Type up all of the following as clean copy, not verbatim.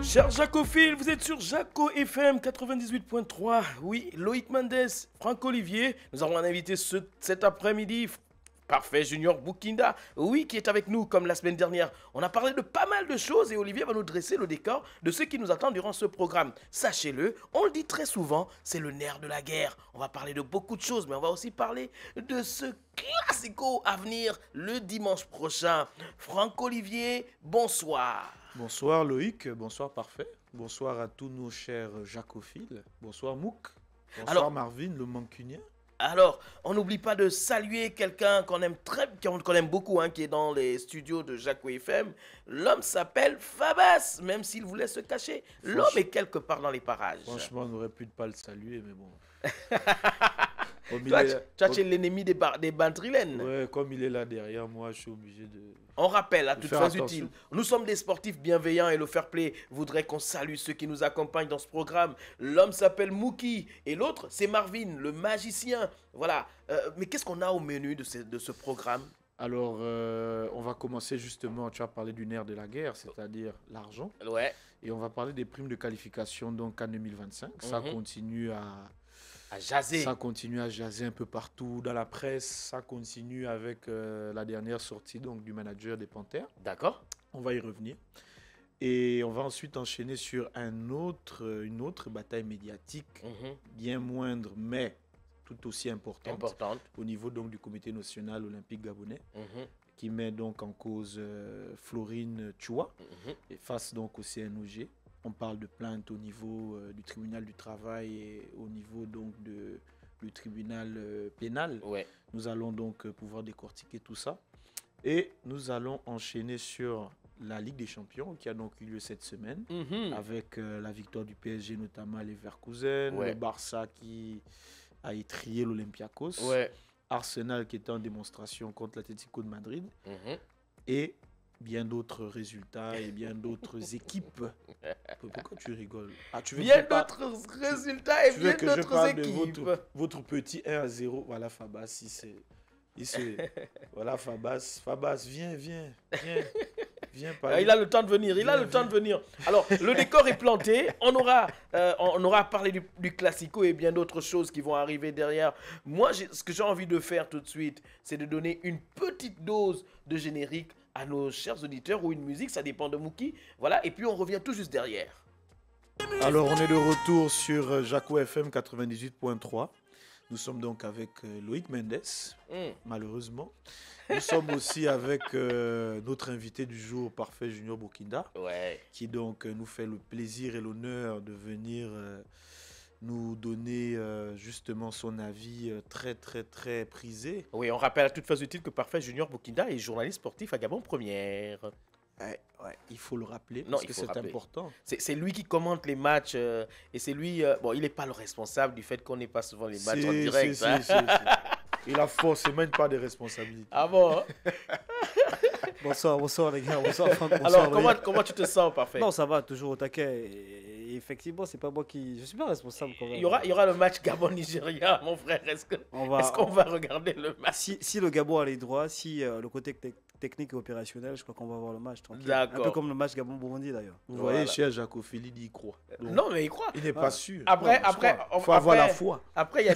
Cher Jacophile, vous êtes sur Jaco FM 98.3. Oui, Loïc Mendes, Franck-Olivier. Nous avons un invité cet après-midi, Parfait Junior Boukinda. Oui, qui est avec nous comme la semaine dernière. On a parlé de pas mal de choses et Olivier va nous dresser le décor de ce qui nous attend durant ce programme. Sachez-le, on le dit très souvent, c'est le nerf de la guerre. On va parler de beaucoup de choses, mais on va aussi parler de ce classico à venir le dimanche prochain. Franck-Olivier, bonsoir. Bonsoir Loïc, bonsoir Parfait, bonsoir à tous nos chers jacophiles, bonsoir Mouk, bonsoir Alors, Marvin le mancunien. Alors, on n'oublie pas de saluer quelqu'un qu'on aime qu'on aime beaucoup, hein, qui est dans les studios de Jaco FM. L'homme s'appelle Fabas, même s'il voulait se cacher. L'homme est quelque part dans les parages. Franchement, on aurait pu ne pas le saluer, mais bon. Toi, tu es l'ennemi des bandrilènes. Ouais, comme il est là derrière moi, je suis obligé de... On rappelle à toute faire fin attention. utile, nous sommes des sportifs bienveillants et le fair play voudrait qu'on salue ceux qui nous accompagnent dans ce programme. L'homme s'appelle Mookie et l'autre c'est Marvin, le magicien. Voilà. Mais qu'est-ce qu'on a au menu de ce programme? Alors, on va commencer justement, tu as parlé du nerf de la guerre, c'est-à-dire l'argent. Ouais. Et on va parler des primes de qualification donc en 2025. Ça continue à jaser. Ça continue à jaser un peu partout dans la presse. Ça continue avec la dernière sortie donc, du manager des Panthères. D'accord. On va y revenir. Et on va ensuite enchaîner sur une autre bataille médiatique, bien moindre, mais tout aussi importante. Au niveau donc, du comité national olympique gabonais, qui met donc en cause Florine Tchoua, et face donc au CNOG. On parle de plainte au niveau du tribunal du travail et au niveau donc du tribunal pénal. Ouais. Nous allons donc pouvoir décortiquer tout ça. Et nous allons enchaîner sur la Ligue des Champions qui a donc eu lieu cette semaine avec la victoire du PSG, notamment à Leverkusen, le Barça qui a étrié l'Olympiakos, Arsenal qui était en démonstration contre l'Atlético de Madrid et bien d'autres résultats et bien d'autres équipes. Pourquoi tu rigoles? Bien d'autres résultats et bien d'autres équipes. De votre petit 1-0. Voilà Fabas, voilà Fabas, viens. Il a le temps de venir, Alors, le décor est planté. On aura parlé du classico et bien d'autres choses qui vont arriver derrière. Moi, ce que j'ai envie de faire tout de suite, c'est de donner une petite dose de générique à nos chers auditeurs ou une musique, ça dépend de Mookie. Voilà, et puis on revient tout juste derrière. Alors, on est de retour sur Jaco FM 98.3. Nous sommes donc avec Loïc Mendes, malheureusement. Nous sommes aussi avec notre invité du jour, Parfait Junior Boukinda, qui donc nous fait le plaisir et l'honneur de venir nous donner justement son avis très prisé. Oui, on rappelle à toute phase utile que Parfait Junior Boukinda est journaliste sportif à Gabon Première. Ouais, il faut le rappeler parce que c'est important. C'est lui qui commente les matchs et c'est lui, bon, il n'est pas le responsable du fait qu'on n'ait pas souvent les matchs en direct. Il a forcément une part de responsabilité. Ah bon? Bonsoir les gars, bonsoir Franck. Alors, comment tu te sens, Parfait? Non, ça va, toujours au taquet. Et effectivement, c'est pas moi qui... Je suis pas responsable quand même. Il y aura le match Gabon-Nigeria, mon frère. Est-ce qu'on va regarder le match? Si le Gabon a les droits, si le côté technique et opérationnel, je crois qu'on va voir le match tranquille. Un peu comme le match Gabon-Burundi d'ailleurs. Vous voyez, cher Jacophélie, il y croit. Donc, non, mais il croit. Il n'est pas sûr. Après, il faut avoir la foi. Après, il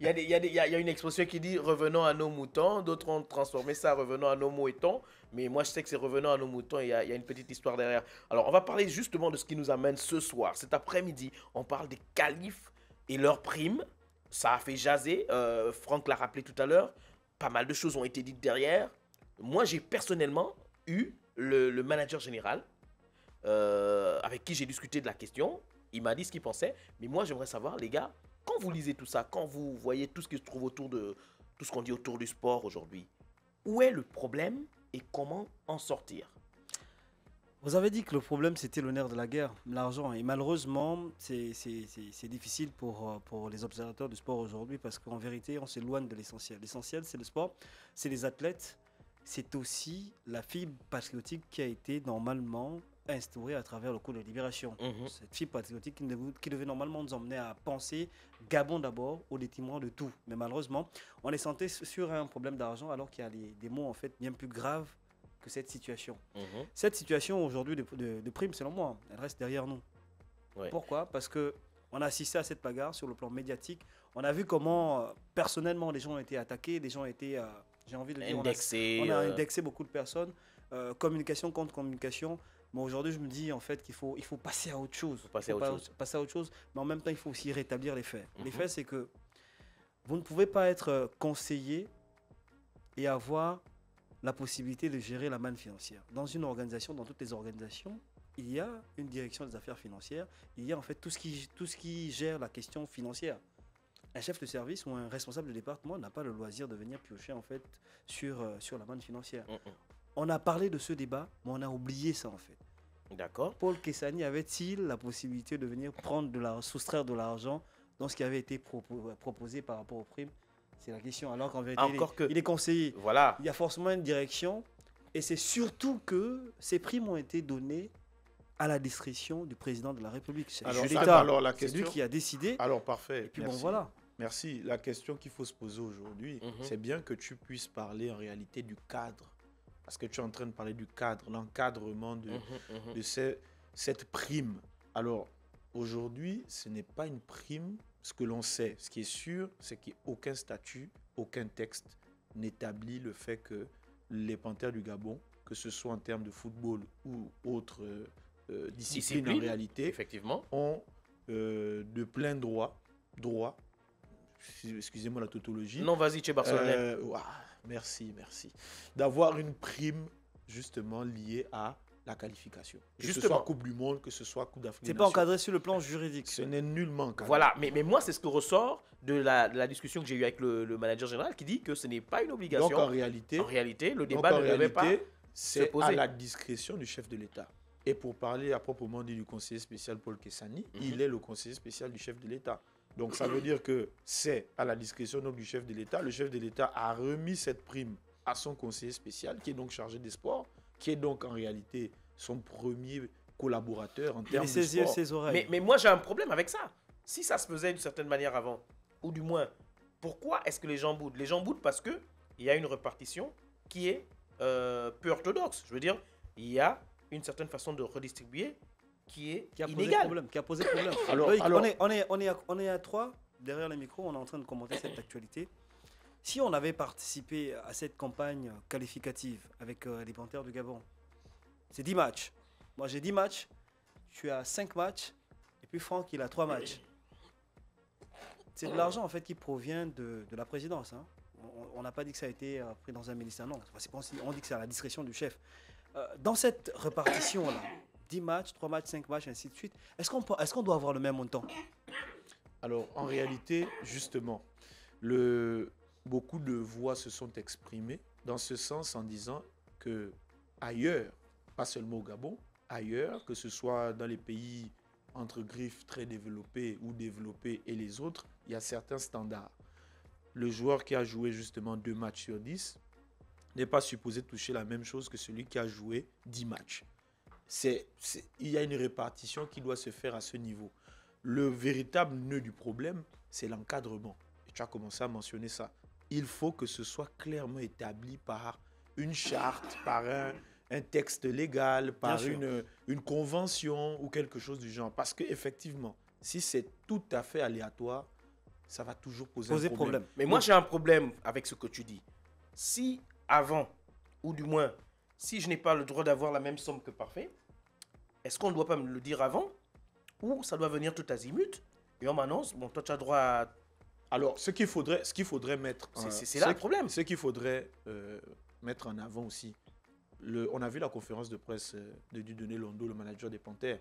y a une expression qui dit revenons à nos moutons. D'autres ont transformé ça revenons à nos moutons. Mais moi, je sais que c'est revenons à nos moutons. Il y a une petite histoire derrière. Alors, on va parler justement de ce qui nous amène ce soir. Cet après-midi, on parle des qualifs et leurs primes. Ça a fait jaser. Franck l'a rappelé tout à l'heure. Pas mal de choses ont été dites derrière. Moi, j'ai personnellement eu le manager général avec qui j'ai discuté de la question. Il m'a dit ce qu'il pensait. Mais moi, j'aimerais savoir, les gars, quand vous lisez tout ça, quand vous voyez tout ce qui se trouve autour de tout ce qu'on dit autour du sport aujourd'hui, où est le problème et comment en sortir? Vous avez dit que le problème, c'était le nerf de la guerre, l'argent. Et malheureusement, c'est difficile pour les observateurs du sport aujourd'hui parce qu'en vérité, on s'éloigne de l'essentiel. L'essentiel, c'est le sport, c'est les athlètes. C'est aussi la fibre patriotique qui a été normalement instaurée à travers le cours de libération. Cette fibre patriotique qui devait normalement nous emmener à penser Gabon d'abord au détriment de tout. Mais malheureusement, on est centré sur un problème d'argent alors qu'il y a des mots en fait bien plus graves que cette situation. Cette situation aujourd'hui de prime, selon moi, elle reste derrière nous. Pourquoi? Parce qu'on a assisté à cette bagarre sur le plan médiatique. On a vu comment, personnellement, les gens ont été attaqués, les gens ont été, j'ai envie de dire, on a indexé beaucoup de personnes, communication contre communication. Mais aujourd'hui, je me dis en fait qu'il faut passer à autre chose. Passer à autre chose, mais en même temps, il faut aussi rétablir les faits. Les faits, c'est que vous ne pouvez pas être conseiller et avoir la possibilité de gérer la manne financière. Dans une organisation, dans toutes les organisations, il y a une direction des affaires financières, il y a en fait tout ce qui gère la question financière. Un chef de service ou un responsable de département n'a pas le loisir de venir piocher en fait sur la manne financière. On a parlé de ce débat, mais on a oublié ça en fait. D'accord. Paul Kessani avait-il la possibilité de venir soustraire de l'argent dans ce qui avait été proposé par rapport aux primes? C'est la question. Alors qu'en vérité, il est conseiller. Voilà. Il y a forcément une direction. Et c'est surtout que ces primes ont été données à la discrétion du président de la République. C'est lui qui a décidé. Alors, parfait. Et puis bon, voilà. Merci. La question qu'il faut se poser aujourd'hui, c'est bien que tu puisses parler en réalité du cadre. Parce que tu es en train de parler du cadre, l'encadrement de cette prime. Alors, aujourd'hui, ce n'est pas une prime. Ce que l'on sait, ce qui est sûr, c'est qu'aucun statut, aucun texte n'établit le fait que les Panthères du Gabon, que ce soit en termes de football ou autres disciplines en réalité, effectivement, ont de plein droit, excusez-moi la tautologie. Non, vas-y, tu es barcelonais. Merci. D'avoir une prime justement liée à la qualification. Que ce soit Coupe du Monde, que ce soit Coupe d'Afrique. C'est pas encadré sur le plan juridique. Ce n'est nullement encadré. Voilà, mais moi, c'est ce que ressort de la discussion que j'ai eue avec le manager général qui dit que ce n'est pas une obligation. Donc en réalité le débat ne devait pas c'est à la discrétion du chef de l'État. Et pour parler à proprement dit du conseiller spécial Paul Kessani, il est le conseiller spécial du chef de l'État. Donc ça veut dire que c'est à la discrétion donc, du chef de l'État. Le chef de l'État a remis cette prime à son conseiller spécial qui est donc chargé des sports, qui est donc en réalité son premier collaborateur en termes de sport. Ses oreilles. Mais moi j'ai un problème avec ça. Si ça se faisait d'une certaine manière avant, ou du moins, pourquoi est-ce que les gens boudent? Les gens boudent parce qu'il y a une répartition qui est peu orthodoxe. Je veux dire, il y a une certaine façon de redistribuer qui est inégale. Qui a posé problème. Alors, on est à 3 derrière les micros, on est en train de commenter cette actualité. Si on avait participé à cette campagne qualificative avec les Panthères du Gabon, c'est 10 matchs. Moi, j'ai 10 matchs, je suis à 5 matchs, et puis Franck, il a 3 matchs. C'est de l'argent, en fait, qui provient de la présidence. Hein. On n'a pas dit que ça a été pris dans un ministère, non. On dit que c'est à la discrétion du chef. Dans cette répartition-là, 10 matchs, 3 matchs, 5 matchs, ainsi de suite, est-ce qu'on doit avoir le même montant? Alors, en réalité, justement, beaucoup de voix se sont exprimées dans ce sens en disant que ailleurs, pas seulement au Gabon, ailleurs, que ce soit dans les pays entre griffes très développés ou développés et les autres, il y a certains standards. Le joueur qui a joué justement 2 matchs sur 10 n'est pas supposé toucher la même chose que celui qui a joué 10 matchs. Il y a une répartition qui doit se faire à ce niveau. Le véritable nœud du problème, c'est l'encadrement. Et tu as commencé à mentionner ça. Il faut que ce soit clairement établi par une charte, par un texte légal, par une convention ou quelque chose du genre. Parce qu'effectivement, si c'est tout à fait aléatoire, ça va toujours poser un problème. Mais moi, j'ai un problème avec ce que tu dis. Si avant, ou du moins, si je n'ai pas le droit d'avoir la même somme que Parfait, est-ce qu'on ne doit pas me le dire avant? Ou ça doit venir tout azimut et on m'annonce, bon, toi, tu as droit à... Alors, ce qu'il faudrait mettre... C'est là le problème. Ce qu'il faudrait mettre en avant aussi, on a vu la conférence de presse de Dieudonné Londo, le manager des Panthères.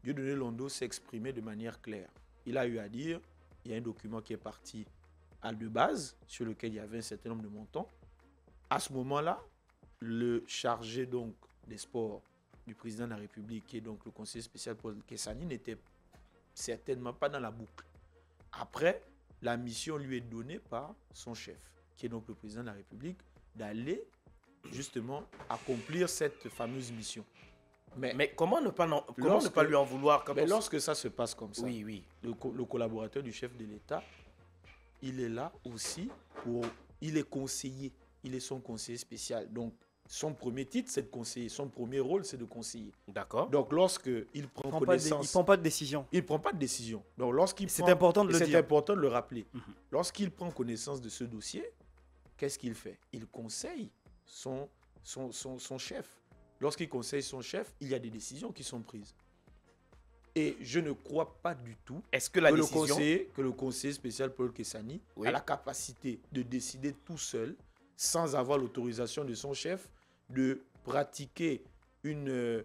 Dieudonné Londo s'est exprimé de manière claire. Il a eu à dire, il y a un document qui est parti de base, sur lequel il y avait un certain nombre de montants. À ce moment-là, le chargé donc des sports du président de la République, qui est donc le conseiller spécial Paul Kessani, n'était certainement pas dans la boucle. Après, la mission lui est donnée par son chef, qui est donc le président de la République, d'aller justement accomplir cette fameuse mission. Mais comment ne pas lui en vouloir lorsque ça se passe comme ça, oui. Le collaborateur du chef de l'État, il est là aussi il est conseiller, il est son conseiller spécial. Donc, son premier titre, c'est de conseiller. Son premier rôle, c'est de conseiller. D'accord. Donc, lorsqu'il prend connaissance... Il ne prend pas de décision. Il ne prend pas de décision. Donc, lorsqu'il c'est important de le dire. C'est important de le rappeler. Lorsqu'il prend connaissance de ce dossier, qu'est-ce qu'il fait? Il conseille son chef. Lorsqu'il conseille son chef, il y a des décisions qui sont prises. Et je ne crois pas du tout que le conseiller spécial Paul Kessani a la capacité de décider tout seul, sans avoir l'autorisation de son chef, de pratiquer une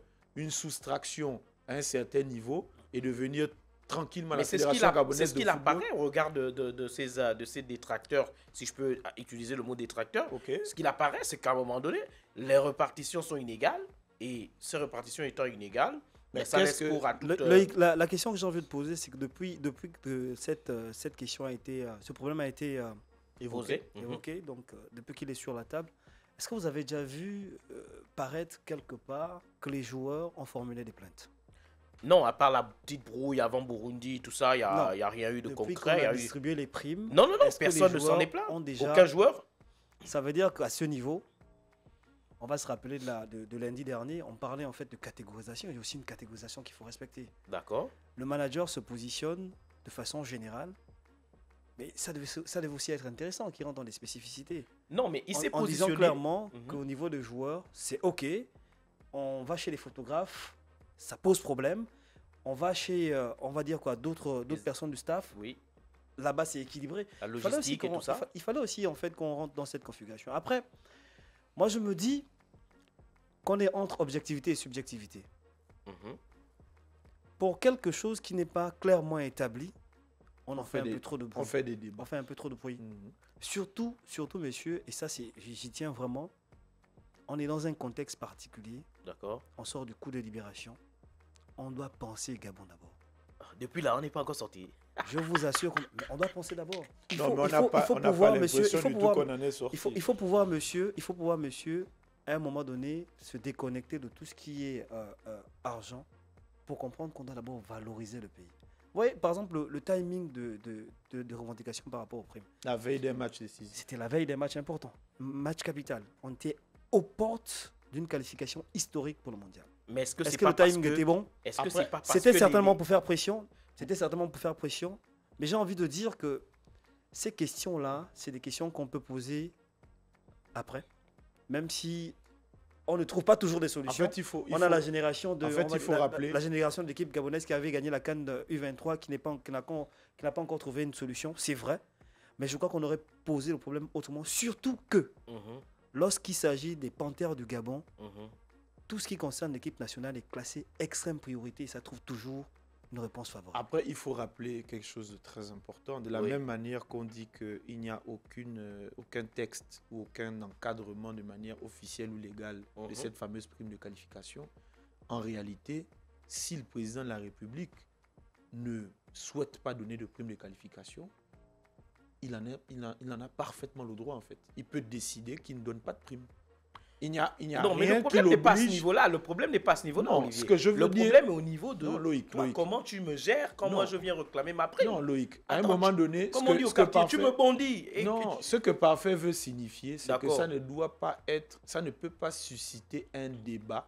soustraction à un certain niveau et de venir tranquillement à la Fédération gabonaise de football. C'est ce qu'il apparaît au regard de ces détracteurs, si je peux utiliser le mot détracteur. Ce qu'il apparaît, c'est qu'à un moment donné, les répartitions sont inégales, et ces répartitions étant inégales, mais ça laisse cours à toute... La question que j'ai envie de poser, c'est que depuis que cette question a été... ce problème a été évoqué, donc depuis qu'il est sur la table, est-ce que vous avez déjà vu paraître quelque part que les joueurs ont formulé des plaintes? Non, à part la petite brouille avant Burundi, tout ça, il n'y a rien eu de concret. Depuis qu'on a distribué les primes... Non, personne ne s'en est plaint. Aucun joueur. Ça veut dire qu'à ce niveau... On va se rappeler de lundi dernier, on parlait en fait de catégorisation. Il y a aussi une catégorisation qu'il faut respecter. D'accord. Le manager se positionne de façon générale, mais ça devait aussi être intéressant qu'il rentre dans les spécificités. Non, mais il s'est positionné... En disant clairement qu'au niveau des joueurs, c'est OK. On va chez les photographes, ça pose problème. On va chez, on va dire quoi, d'autres personnes du staff. Oui. Là-bas, c'est équilibré. La logistique et tout ça. Il fallait aussi en fait qu'on rentre dans cette configuration. Après... Moi, je me dis qu'on est entre objectivité et subjectivité. Pour quelque chose qui n'est pas clairement établi, on fait un peu trop de bruit. On fait des débats. On fait un peu trop de bruit. Surtout, messieurs, et ça, j'y tiens vraiment, on est dans un contexte particulier. D'accord. On sort du coup de libération. On doit penser Gabon d'abord. Depuis là, on n'est pas encore sorti. Je vous assure qu'on doit penser d'abord. Il faut pouvoir, monsieur, à un moment donné, se déconnecter de tout ce qui est argent pour comprendre qu'on doit d'abord valoriser le pays. Vous voyez, par exemple, le timing de revendication par rapport aux primes. La veille des matchs décisifs. C'était la veille des matchs importants. Match capital. On était aux portes d'une qualification historique pour le mondial. Mais est-ce que le timing était bon? C'était certainement pour faire pression. C'était certainement pour faire pression. Mais j'ai envie de dire que ces questions-là, c'est des questions qu'on peut poser après. Même si on ne trouve pas toujours des solutions. En fait, on a la génération de la génération de l'équipe gabonaise qui avait gagné la CAN U23 qui n'a pas encore trouvé une solution. C'est vrai. Mais je crois qu'on aurait posé le problème autrement. Surtout que lorsqu'il s'agit des Panthères du Gabon, tout ce qui concerne l'équipe nationale est classé extrême priorité et ça trouve toujours une réponse favorable. Après, il faut rappeler quelque chose de très important. De la même manière qu'on dit qu'il n'y a aucun texte ou aucun encadrement de manière officielle ou légale de cette fameuse prime de qualification, en réalité, si le président de la République ne souhaite pas donner de prime de qualification, il en a parfaitement le droit en fait. Il peut décider qu'il ne donne pas de prime. Il n'y a non, mais le problème n'est pas à ce niveau-là. Le problème n'est pas à ce niveau-là. Non, ce que je veux le dire... problème est au niveau de Loïc. Comment tu me gères quand moi je viens réclamer ma prime. Non, Loïc. À un moment donné, comme on dit au quartier, tu me bondis. Ce que parfait veut signifier, c'est que ça ne doit pas être, ça ne peut pas susciter un débat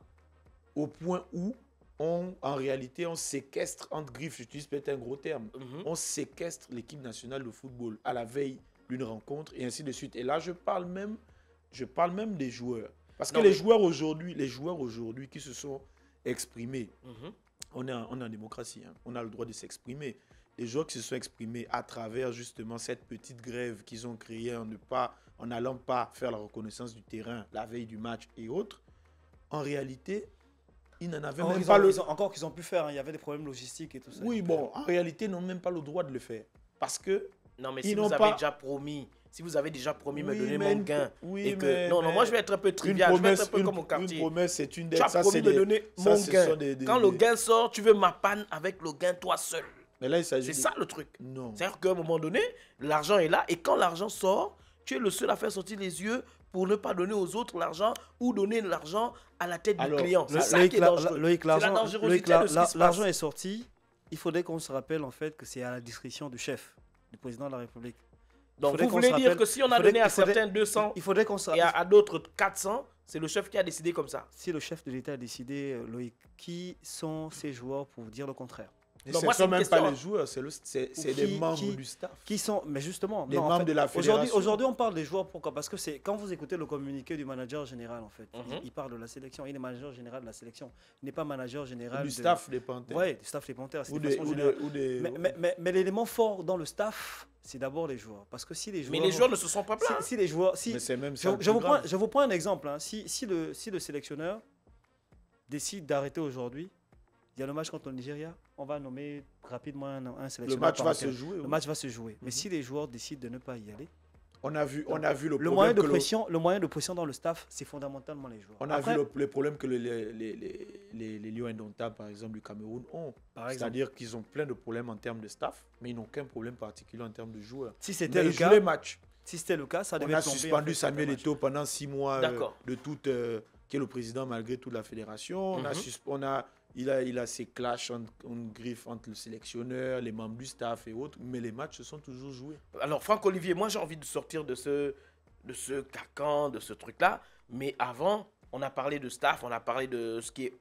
au point où en réalité, on séquestre, entre griffes, j'utilise peut-être un gros terme, on séquestre l'équipe nationale de football à la veille d'une rencontre et ainsi de suite. Et là, je parle même des joueurs. Parce que les joueurs aujourd'hui qui se sont exprimés, on est en démocratie, hein, on a le droit de s'exprimer. Les joueurs qui se sont exprimés à travers justement cette petite grève qu'ils ont créée en n'allant pas faire la reconnaissance du terrain la veille du match et autres, en réalité, ils n'en avaient même pas encore qu'ils ont pu faire, hein, il y avait des problèmes logistiques et tout ça. Oui, bon, en réalité, ils n'ont même pas le droit de le faire. Parce que... Non, mais si vous avez déjà promis... Si vous avez déjà promis me donner mon gain et que... Non, moi je vais être un peu trivial, je vais être un peu comme au quartier. Une promesse, c'est une dette. Tu as promis de me donner mon gain. Quand le gain sort, tu veux ma panne avec le gain toi seul. Mais là, il s'agit c'est ça le truc. Non. C'est-à-dire qu'à un moment donné, l'argent est là et quand l'argent sort, tu es le seul à faire sortir les yeux pour ne pas donner aux autres l'argent ou donner l'argent à la tête du client. C'est ça qui est dangereux. Loïc, l'argent est sorti. Il faudrait qu'on se rappelle en fait que c'est à la discrétion du chef, du président de la République. Donc, vous voulez dire que si on a donné à certains 200 et à d'autres 400, c'est le chef qui a décidé comme ça? Si le chef de l'État a décidé, Loïc, qui sont ces joueurs pour dire le contraire? Ce ne sont même pas les joueurs, c'est des membres du staff. Qui sont, mais justement, les membres de la fédération. Aujourd'hui, on parle des joueurs. Pourquoi? Parce que quand vous écoutez le communiqué du manager général, en fait, il parle de la sélection. Il est manager général de la sélection. Il n'est pas manager général du staff des Panthères. Oui, du staff des Panthères. Mais l'élément fort dans le staff, c'est d'abord les joueurs. Parce que si les joueurs... Mais les joueurs ne se sont pas plaints. Si les joueurs... Mais c'est même je vous prends un exemple. Hein. Si le sélectionneur décide d'arrêter aujourd'hui, il y a le match contre le Nigeria, on va nommer rapidement un sélectionneur. Le match va se jouer. Le match va se jouer. Mais si les joueurs décident de ne pas y aller, on a vu le moyen de pression. Le moyen de pression dans le staff, c'est fondamentalement les joueurs. On a vu le problème que les Lions indomptables, par exemple, du Cameroun ont. C'est-à-dire qu'ils ont plein de problèmes en termes de staff, mais ils n'ont aucun problème particulier en termes de joueurs. Si c'était le cas, si c'était le cas, ça devait tomber. On a suspendu Samuel Eto'o pendant 6 mois de toute, qui est le président malgré toute la fédération. Il a ses clashs en griffe entre le sélectionneur, les membres du staff et autres, mais les matchs se sont toujours joués. Alors, Franck-Olivier, moi j'ai envie de sortir de ce carcan, de ce truc-là, mais avant, on a parlé de staff, on a parlé de ce qui est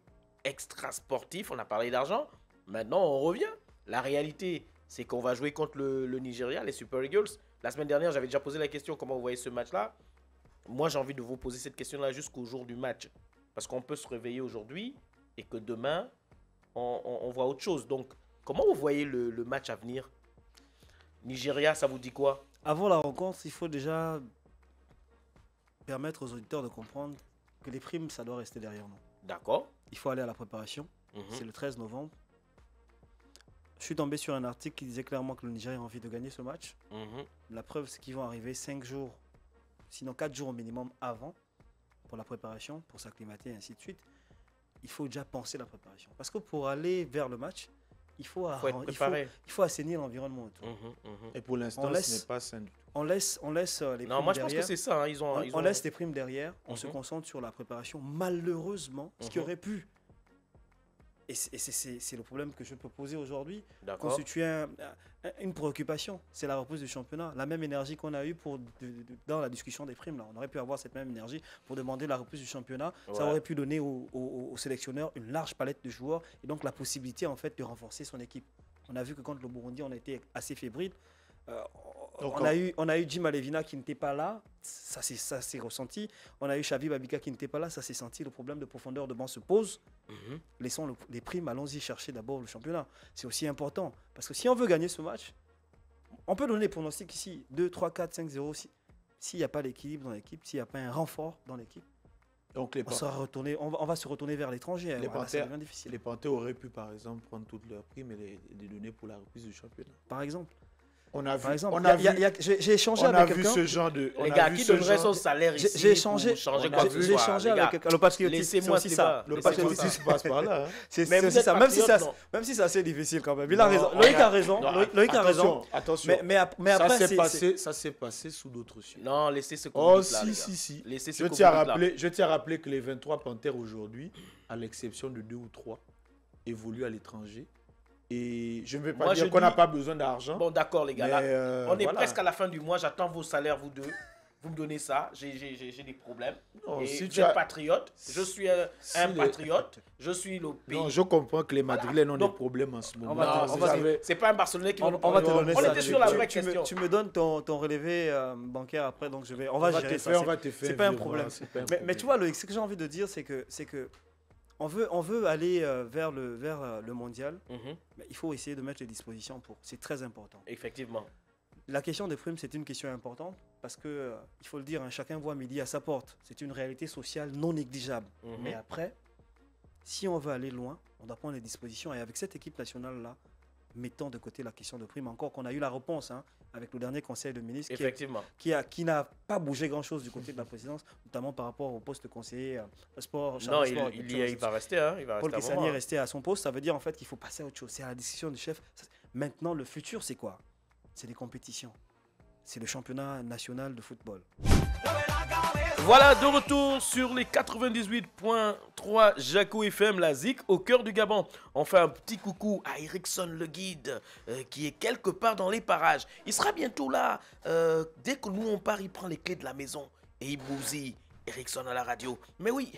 extra-sportif, on a parlé d'argent. Maintenant, on revient. La réalité, c'est qu'on va jouer contre le Nigeria, les Super Eagles. La semaine dernière, j'avais déjà posé la question, comment vous voyez ce match-là? Moi, j'ai envie de vous poser cette question-là jusqu'au jour du match. Parce qu'on peut se réveiller aujourd'hui et que demain, on voit autre chose. Donc, comment vous voyez le match à venir? Nigeria, ça vous dit quoi? Avant la rencontre, il faut déjà permettre aux auditeurs de comprendre que les primes, ça doit rester derrière nous. D'accord. Il faut aller à la préparation. C'est le 13 novembre. Je suis tombé sur un article qui disait clairement que le Nigeria a envie de gagner ce match. La preuve, c'est qu'ils vont arriver 5 jours, sinon 4 jours au minimum avant pour la préparation, pour s'acclimater et ainsi de suite. Il faut déjà penser la préparation. Parce que pour aller vers le match, il faut assainir l'environnement autour. Et pour l'instant, ce n'est pas sain du tout. On laisse les primes derrière. Non, moi je pense que c'est ça. Hein. On laisse les primes derrière, on se concentre sur la préparation. Malheureusement, ce qui aurait pu, et c'est le problème que je peux poser aujourd'hui, constituer une préoccupation, c'est la reprise du championnat. La même énergie qu'on a eue dans la discussion des primes, là. On aurait pu avoir cette même énergie pour demander la reprise du championnat. Ouais. Ça aurait pu donner au sélectionneur une large palette de joueurs et donc la possibilité en fait de renforcer son équipe. On a vu que contre le Burundi, on a été assez fébrile. On a eu Jim Alevina qui n'était pas là, ça s'est ressenti. On a eu Xavi Babika qui n'était pas là, ça s'est senti. Le problème de profondeur de banc se pose. Laissons les primes, allons-y chercher d'abord le championnat. C'est aussi important. Parce que si on veut gagner ce match, on peut donner des pronostics ici, 2, 3, 4, 5, 0. S'il n'y a pas l'équilibre dans l'équipe, s'il n'y a pas un renfort dans l'équipe, donc on va se retourner vers l'étranger. Les Panthères auraient pu, par exemple, prendre toutes leurs primes et les donner pour la reprise du championnat. Par exemple. J'ai échangé avec quelqu'un. Ce genre de. Les gars, qui donnerait son salaire ici? J'ai échangé avec quelqu'un. Le patriotisme, c'est aussi ça. Le patriotisme passe par là. C'est aussi ça. Même si c'est assez difficile quand même. Il a raison. Loïc a raison. Loïc a raison. Attention. Mais après, ça s'est passé sous d'autres cieux. Non, laissez ce coup Oh, si. Je tiens à rappeler que les 23 Panthères aujourd'hui, à l'exception de 2 ou 3, évoluent à l'étranger. Et je ne vais pas dire qu'on n'a pas besoin d'argent. Bon, d'accord, les gars. Là, on est presque à la fin du mois. J'attends vos salaires, vous deux. Vous me donnez ça. J'ai des problèmes. Non, si vous êtes patriote. Je suis un patriote. Je suis le pays. Non, je comprends que les Madrilènes ont des problèmes en ce moment. C'est pas un Barcelonais qui va on va te donner ça. On était sur la vraie question. Tu me donnes ton relevé bancaire après. Donc on va gérer ça. C'est pas un problème. Mais tu vois, Loïc, ce que j'ai envie de dire, c'est que on veut aller vers le mondial, mais il faut essayer de mettre les dispositions pour. C'est très important. Effectivement. La question des primes, c'est une question importante parce que, il faut le dire, hein, chacun voit midi à sa porte. C'est une réalité sociale non négligeable. Mais après, si on veut aller loin, on doit prendre les dispositions. Et avec cette équipe nationale-là, mettons de côté la question de primes. Encore qu'on a eu la réponse avec le dernier conseil de ministre qui n'a pas bougé grand-chose du côté de la présidence, notamment par rapport au poste de conseiller sport. Non, il va rester. Paul Kessani est resté à son poste. Ça veut dire en fait qu'il faut passer à autre chose. C'est à la décision du chef. Maintenant, le futur, c'est quoi? C'est les compétitions. C'est le championnat national de football. Voilà, de retour sur les 98.3 Jaco FM, la ZIC, au cœur du Gabon. On fait un petit coucou à Erickson le guide, qui est quelque part dans les parages. Il sera bientôt là. Dès que nous on part, il prend les clés de la maison et il bousille Erickson à la radio. Mais oui,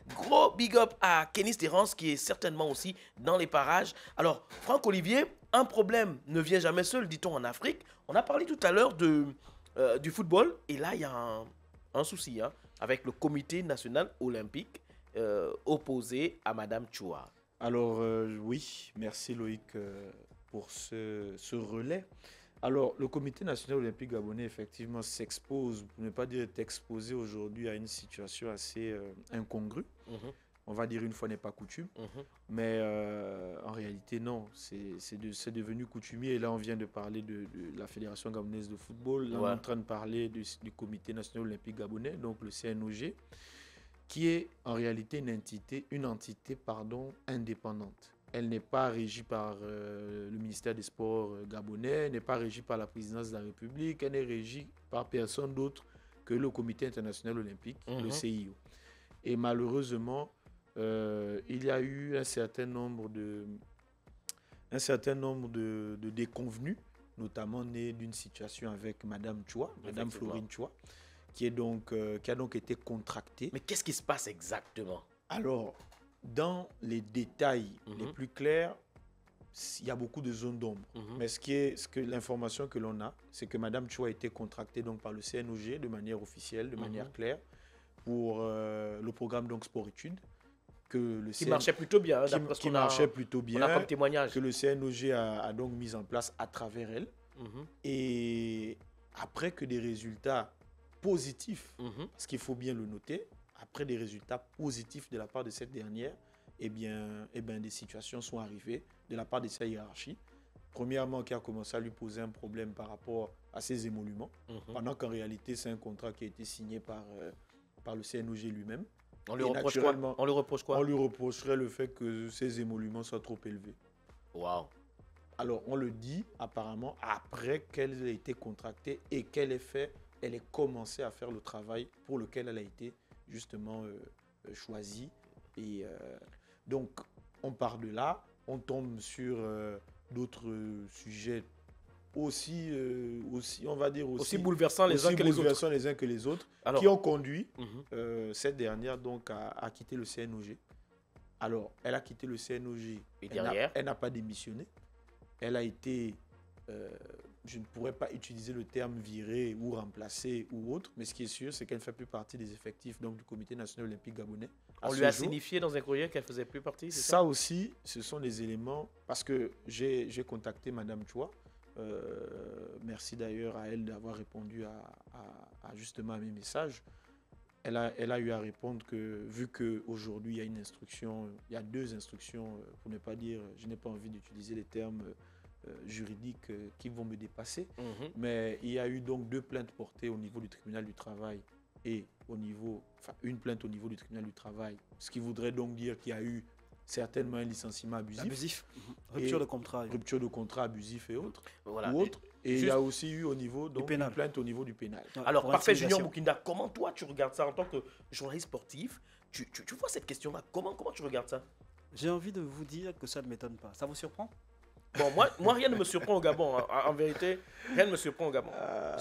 gros big up à Kenny Terrence qui est certainement aussi dans les parages. Alors, Franck Olivier, un problème ne vient jamais seul, dit-on en Afrique. On a parlé tout à l'heure du football et là, il y a un souci avec le comité national olympique opposé à Madame Choua. Alors, oui, merci Loïc pour ce relais. Alors, le comité national olympique gabonais, effectivement, s'expose, pour ne pas dire est exposé aujourd'hui à une situation assez incongrue. On va dire une fois n'est pas coutume. Mais en réalité, non. C'est devenu coutumier. Et là, on vient de parler de la Fédération gabonaise de football. Là, on est en train de parler du comité national olympique gabonais, donc le CNOG, qui est en réalité une entité indépendante. Elle n'est pas régie par le ministère des Sports gabonais, elle n'est pas régie par la présidence de la République, elle n'est régie par personne d'autre que le Comité international olympique, le CIO. Et malheureusement, il y a eu un certain nombre de déconvenus, notamment nés d'une situation avec Madame Choua, Madame Florine Choua, qui a donc été contractée. Mais qu'est-ce qui se passe exactement? Alors, dans les détails les plus clairs, il y a beaucoup de zones d'ombre. Mais l'information que l'on a, c'est que Madame Choua a été contractée donc, par le CNOG de manière officielle, de manière claire, pour le programme donc, Sport-Études. Qui marchait plutôt bien. Qui marchait plutôt bien. On a comme témoignage. Que le CNOG a donc mis en place à travers elle. Et après que des résultats positifs, parce qu'il faut bien le noter, après des résultats positifs de la part de cette dernière, eh bien, des situations sont arrivées de la part de sa hiérarchie. Premièrement, qui a commencé à lui poser un problème par rapport à ses émoluments, pendant qu'en réalité, c'est un contrat qui a été signé par le CNOG lui-même. On lui reproche quoi? On lui reprocherait le fait que ses émoluments soient trop élevés. Waouh. Alors, on le dit apparemment après qu'elle ait été contractée et qu'elle ait commencé à faire le travail pour lequel elle a été justement choisie. Et donc, on part de là, on tombe sur d'autres sujets aussi, on va dire aussi bouleversants les uns que les autres, qui ont conduit cette dernière donc à quitter le CNOG. Alors, elle a quitté le CNOG. Et derrière, elle n'a pas démissionné. Elle a été, je ne pourrais pas utiliser le terme virée ou remplacée ou autre, mais ce qui est sûr, c'est qu'elle ne fait plus partie des effectifs donc, du Comité national olympique gabonais. On lui a signifié dans un courrier qu'elle ne faisait plus partie, c'est ça? Ça aussi, ce sont des éléments, parce que j'ai contacté Madame Choua. Merci d'ailleurs à elle d'avoir répondu justement à mes messages. Elle a eu à répondre que vu qu'aujourd'hui il y a une instruction, il y a deux instructions, pour ne pas dire, je n'ai pas envie d'utiliser les termes juridiques qui vont me dépasser, mais il y a eu donc 2 plaintes portées au niveau du tribunal du travail et une plainte au niveau du tribunal du travail, ce qui voudrait donc dire qu'il y a eu certainement un licenciement abusif. Rupture de contrat. Rupture de contrat abusif et autres. Voilà. Et il y a aussi eu au niveau donc, une plainte au niveau du pénal. Alors, parfait, Junior Boukinda, comment toi tu regardes ça en tant que journaliste sportif? Tu vois cette question-là, comment tu regardes ça? J'ai envie de vous dire que ça ne m'étonne pas. Ça vous surprend? Bon, moi rien ne me surprend au Gabon. En vérité, rien ne me surprend au Gabon.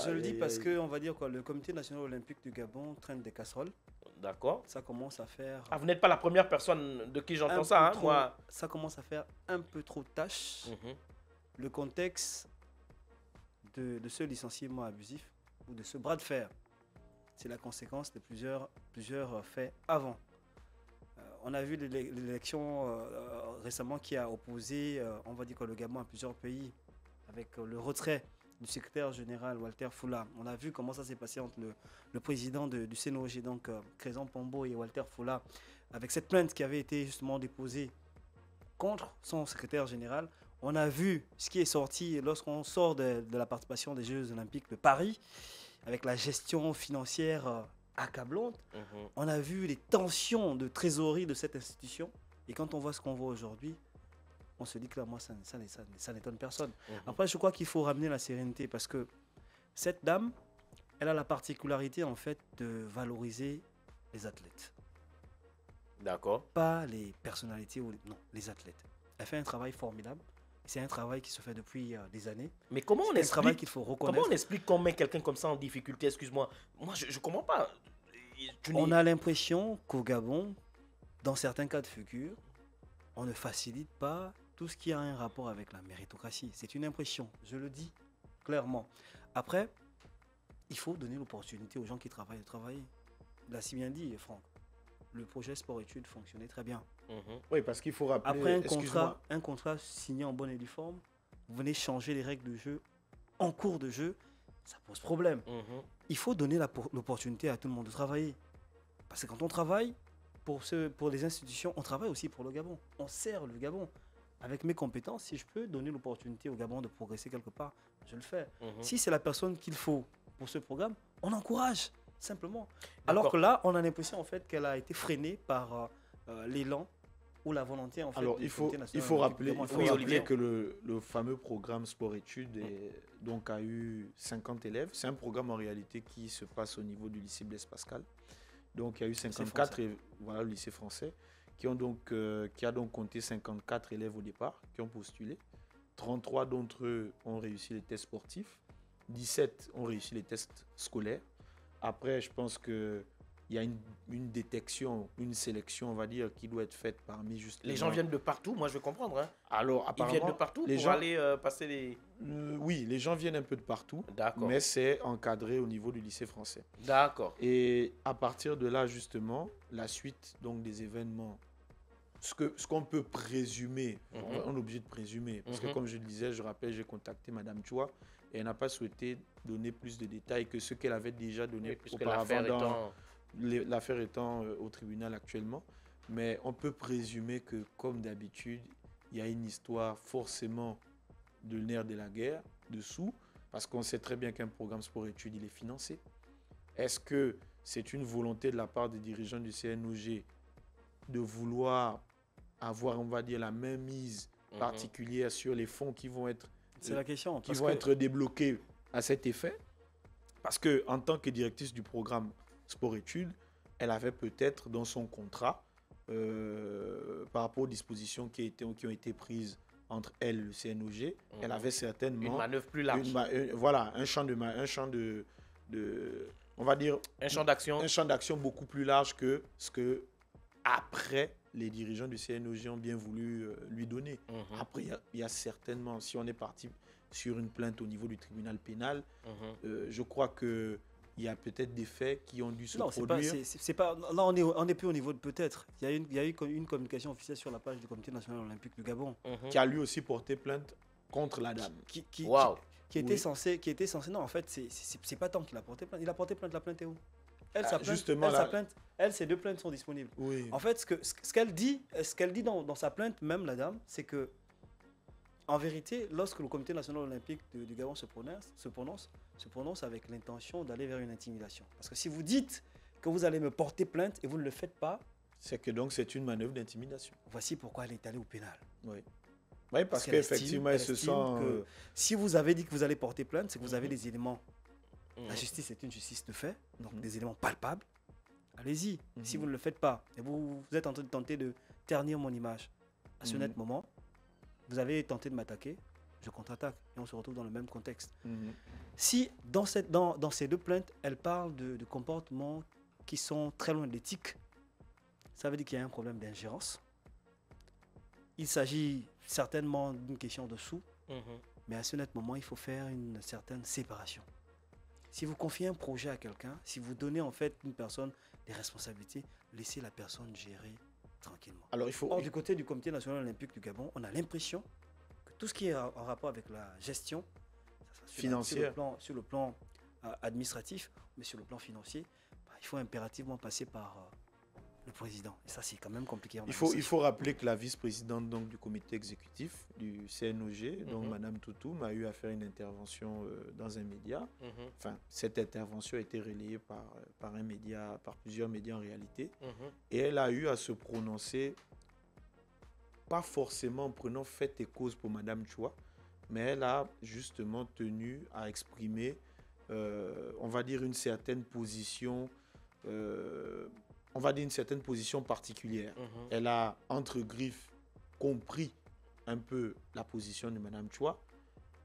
Je le dis parce que, on va dire quoi, le Comité national olympique du Gabon traîne des casseroles. D'accord. Ça commence à faire... vous n'êtes pas la première personne de qui j'entends ça, moi. Ça commence à faire un peu trop tâche. Le contexte de ce licenciement abusif ou de ce bras de fer, c'est la conséquence de plusieurs faits avant. On a vu l'élection récemment qui a opposé, on va dire que le Gabon à plusieurs pays, avec le retrait du secrétaire général Walter Fula. On a vu comment ça s'est passé entre le président du CNOG, donc Crézan Pombo et Walter Fula, avec cette plainte qui avait été justement déposée contre son secrétaire général. On a vu ce qui est sorti lorsqu'on sort de la participation des Jeux Olympiques de Paris, avec la gestion financière accablante. On a vu les tensions de trésorerie de cette institution. Et quand on voit ce qu'on voit aujourd'hui, on se dit que là, moi, ça n'étonne personne. Après, je crois qu'il faut ramener la sérénité parce que cette dame, elle a la particularité en fait de valoriser les athlètes. D'accord. Pas les personnalités, non, les athlètes. Elle fait un travail formidable. C'est un travail qui se fait depuis des années. Mais comment on explique, travail qu'il faut reconnaître. Comment on explique qu'on met quelqu'un comme ça en difficulté? Excuse-moi. Moi, je ne comprends pas. On a l'impression qu'au Gabon, dans certains cas de figure, on ne facilite pas tout ce qui a un rapport avec la méritocratie. C'est une impression, je le dis clairement. Après, il faut donner l'opportunité aux gens qui travaillent de travailler. Il a si bien dit, Franck. Le projet sport-études fonctionnait très bien. Oui, parce qu'il faut rappeler... Après un contrat signé en bonne et due forme, vous venez changer les règles de jeu en cours de jeu, ça pose problème. Il faut donner l'opportunité à tout le monde de travailler. Parce que quand on travaille, pour les institutions, on travaille aussi pour le Gabon. On sert le Gabon. Avec mes compétences, si je peux donner l'opportunité au Gabon de progresser quelque part, je le fais. Si c'est la personne qu'il faut pour ce programme, on encourage. Simplement. Alors que là, on a l'impression en fait qu'elle a été freinée par l'élan ou la volonté en fait. Alors il faut rappeler que le fameux programme sport-études donc a eu 50 élèves. C'est un programme en réalité qui se passe au niveau du lycée Blaise Pascal. Donc il y a eu 54 voilà le lycée français qui a donc compté 54 élèves au départ qui ont postulé. 33 d'entre eux ont réussi les tests sportifs, 17 ont réussi les tests scolaires. Après, je pense qu'il y a une détection, une sélection, on va dire, qui doit être faite parmi justement... Les gens viennent de partout, moi je veux comprendre. Hein. Alors, apparemment... Ils viennent de partout pour aller passer les... oui, les gens viennent un peu de partout, mais c'est encadré au niveau du lycée français. D'accord. Et à partir de là, justement, la suite donc, des événements, ce qu'on peut présumer, on est obligé de présumer, parce que comme je le disais, je rappelle, j'ai contacté Madame Chua, et elle n'a pas souhaité donner plus de détails que ce qu'elle avait déjà donné auparavant, l'affaire étant au tribunal actuellement. Mais on peut présumer que, comme d'habitude, il y a une histoire forcément de nerf de la guerre dessous, parce qu'on sait très bien qu'un programme sport-études, il est financé. Est-ce que c'est une volonté de la part des dirigeants du CNOG de vouloir avoir, on va dire, la même mise particulière sur les fonds qui vont être c'est la question. Qui vont être débloqués à cet effet. Parce qu'en tant que directrice du programme sport-études, elle avait peut-être dans son contrat, par rapport aux dispositions qui ont été prises entre elle et le CNOG, elle avait certainement... Une manœuvre plus large. Voilà, un champ on va dire... Un champ d'action. Un champ d'action beaucoup plus large que ce que, après, les dirigeants du CNOG ont bien voulu lui donner. Après, il y a certainement, si on est parti sur une plainte au niveau du tribunal pénal, je crois qu'il y a peut-être des faits qui ont dû se produire. Là, on n'est plus au niveau de peut-être. Il y a eu une communication officielle sur la page du Comité national olympique du Gabon. Qui a lui aussi porté plainte contre la dame. Qui était censé... Non, en fait, c'est pas tant qu'il a porté plainte. Il a porté plainte, la plainte est où? Ces deux plaintes sont disponibles. Oui. En fait, ce qu'elle dit dans sa plainte, même la dame, c'est que, en vérité, lorsque le Comité national olympique du Gabon se prononce avec l'intention d'aller vers une intimidation. Parce que si vous dites que vous allez me porter plainte et vous ne le faites pas, c'est que donc c'est une manœuvre d'intimidation. Voici pourquoi elle est allée au pénal. Oui. Oui, parce qu'effectivement, elle se sent... Si vous avez dit que vous allez porter plainte, c'est que vous avez des éléments. La justice est une justice de fait, donc des éléments palpables. Allez-y. Si vous ne le faites pas, et vous êtes en train de tenter de ternir mon image, à ce net moment, vous avez tenté de m'attaquer, je contre-attaque, et on se retrouve dans le même contexte. Si, dans ces deux plaintes, elle parle de comportements qui sont très loin de l'éthique, ça veut dire qu'il y a un problème d'ingérence. Il s'agit certainement d'une question de sous, mais à ce net moment, il faut faire une certaine séparation. Si vous confiez un projet à quelqu'un, si vous donnez en fait une personne des responsabilités, laissez la personne gérer tranquillement. Alors, Or, du côté du Comité national olympique du Gabon, on a l'impression que tout ce qui est en rapport avec la gestion financière, sur le plan administratif, mais sur le plan financier, il faut impérativement passer par le président. Et ça, c'est quand même compliqué. Il faut rappeler que la vice-présidente donc, du comité exécutif du CNOG, donc Madame Toutoum, a eu à faire une intervention dans un média. Enfin, cette intervention a été relayée par plusieurs médias en réalité. Et elle a eu à se prononcer, pas forcément en prenant fait et cause pour Madame Chua, mais elle a justement tenu à exprimer on va dire, une certaine position, particulière. Elle a, entre griffes, compris un peu la position de Mme Chua.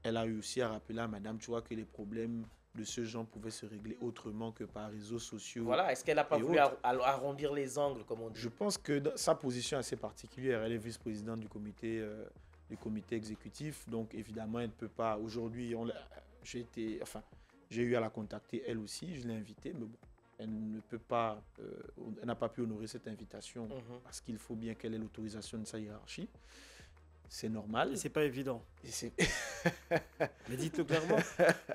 Elle a réussi à rappeler à Mme Chua que les problèmes de ce genre pouvaient se régler autrement que par réseaux sociaux. Voilà, est-ce qu'elle n'a pas voulu arrondir les angles, comme on dit? Je pense que sa position est assez particulière. Elle est vice-présidente du comité exécutif, donc évidemment, elle ne peut pas. Aujourd'hui, j'ai eu à la contacter elle aussi, je l'ai invitée, mais bon, elle ne peut pas, elle n'a pas pu honorer cette invitation parce qu'il faut bien qu'elle ait l'autorisation de sa hiérarchie. C'est normal. C'est pas évident. Mais dites-le clairement.